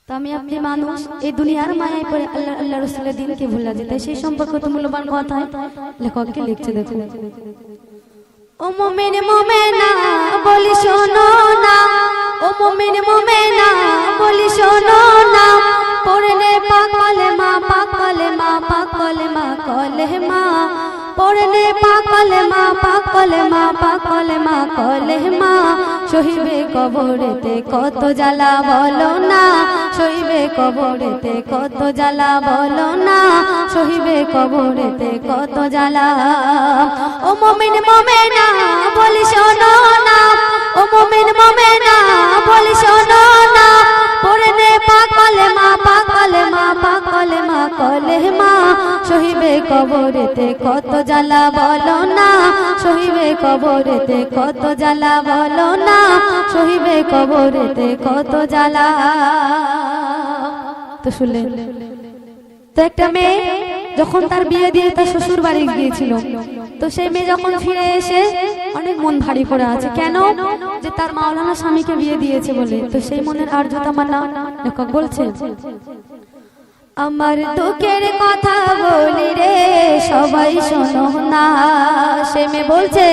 তো আমি আপনি মানুষ এই দুনিয়ার মায়ায় পড়ে আল্লাহ আল্লাহ রাসূলের দিনকে ভুলে যায়, তাই সেই সম্পর্কে তো মূল্যবান কথা লেখককে লিখছে। দেখুন, ও মুমিন মুমিনা বলি শোনো না, ও মুমিন মুমিনা বলি শোনো না, পড়লে পাক কলেমা পাক কলেমা পাক কলেমা কলেমা, পড়লে পাক কলেমা পাক কলেমা পাক কলেমা কলেমা, সহিবে কবরেতে কত জ্বালা বলো না, সহিবে কবরেতে কত জ্বালা বলো না, সহিবে কবরেতে কত জ্বালা। ও মুমিন মুমিনা বলি শোনো না, ও মুমিন মুমিনা বলি শোনো না, পড়লে পাক কলেমা পাক কলেমা পাক কলেমা কলেমা, সহিবে কবরেতে কত জ্বালা বলো না, সহিবে কবরেতে কত জ্বালা বলো না, সহিবে কবরেতে কত জ্বালা। তো শুনলেন তো, একটা মেয়ে যখন তার বিয়ে দিয়ে তার শ্বশুর বাড়ি গিয়েছিল, তো সেই মেয়ে যখন ফিরে এসে অনেক মন ভারী করে আছে। কেন? যে তার মাওলানা স্বামীকে বিয়ে দিয়েছে বলে। তো সেই মনের আর্দ্রতা মানা লেখক বলছে, আমার দুঃখের কথা বলি রে সবাই শোনো না। সে মেয়ে বলছে,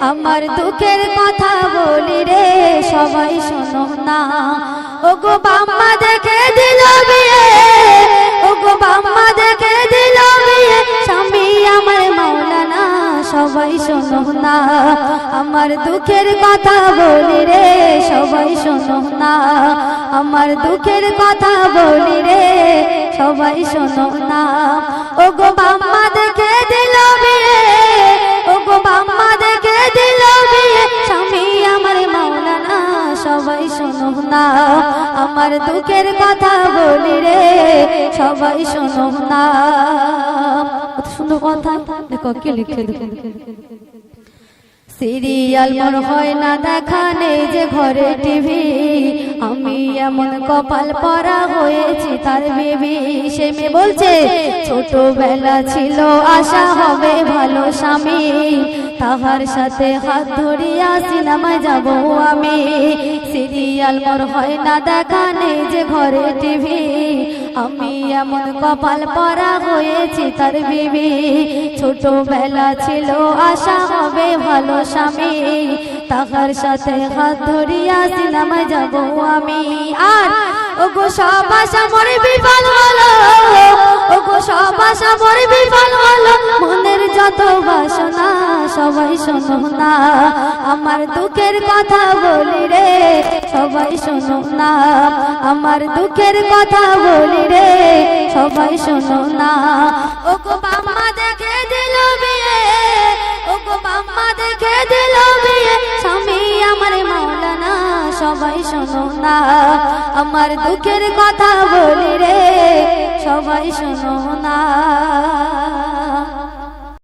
আমার দুঃখের কথা বলি রে সবাই শোনো না, ও গো বাম্মা দেখে দিল বিয়ে, ও গো বাম্মা দেখে দিল বিয়ে, স্বামী আমার মাওলানা সবাই শোনো না, আমার দুঃখের কথা বলি রে সবাই শোনো না, আমার দুঃখের কথা বলি রে সবাই শোনো না, ও গো বাম্মা দেখে দিল বিয়ে, ও গো বাম্মা দেখে দিল বিয়ে, স্বামী আমার মাওলানা সবাই শোনো না, আমার দুঃখের কথা বলি রে সবাই শোনো না। কত সুন্দর কথা লেখক কে লিখে দেখুন। সিরিয়াল মোর হয় না দেখা, নেই যে ঘরে টিভি, আমি এমন কপাল পরা হয়েছি তার বেবি। সে মেয়ে বলছে, ছোটবেলা ছিল আশা হবে ভালো স্বামী, তাহার সাথে হাত ধরিয়া সিনেমায় যাব আমি। সিরিয়াল মোর হয় না দেখা, নেই যে ঘরে টিভি, আমি এমন কপাল পরা হয়েছি তার বেবি। ছোটবেলা ছিল আশা হবে ভালো স্বামী, তাহার সাথে হাত ধরিয়া সিনেমায় যাব আমি। আর ও গো সব আশা মোর বিফল হলো, ও গো সব আশা মোর বিফল হলো, মনের যত বাসনা সবাই শোনো না, আমার দুঃখের কথা বলি রে সবাই শোনো না, আমার দুঃখের কথা বলি রে সবাই শোনো না, ও গো বাম্মা দেখে দিল বিয়ে, ও গো বাম্মা দেখে দিল বিয়ে, স্বামী আমার মাওলানা সবাই শোনো না, আমার দুঃখের কথা বলি রে সবাই শোনো না।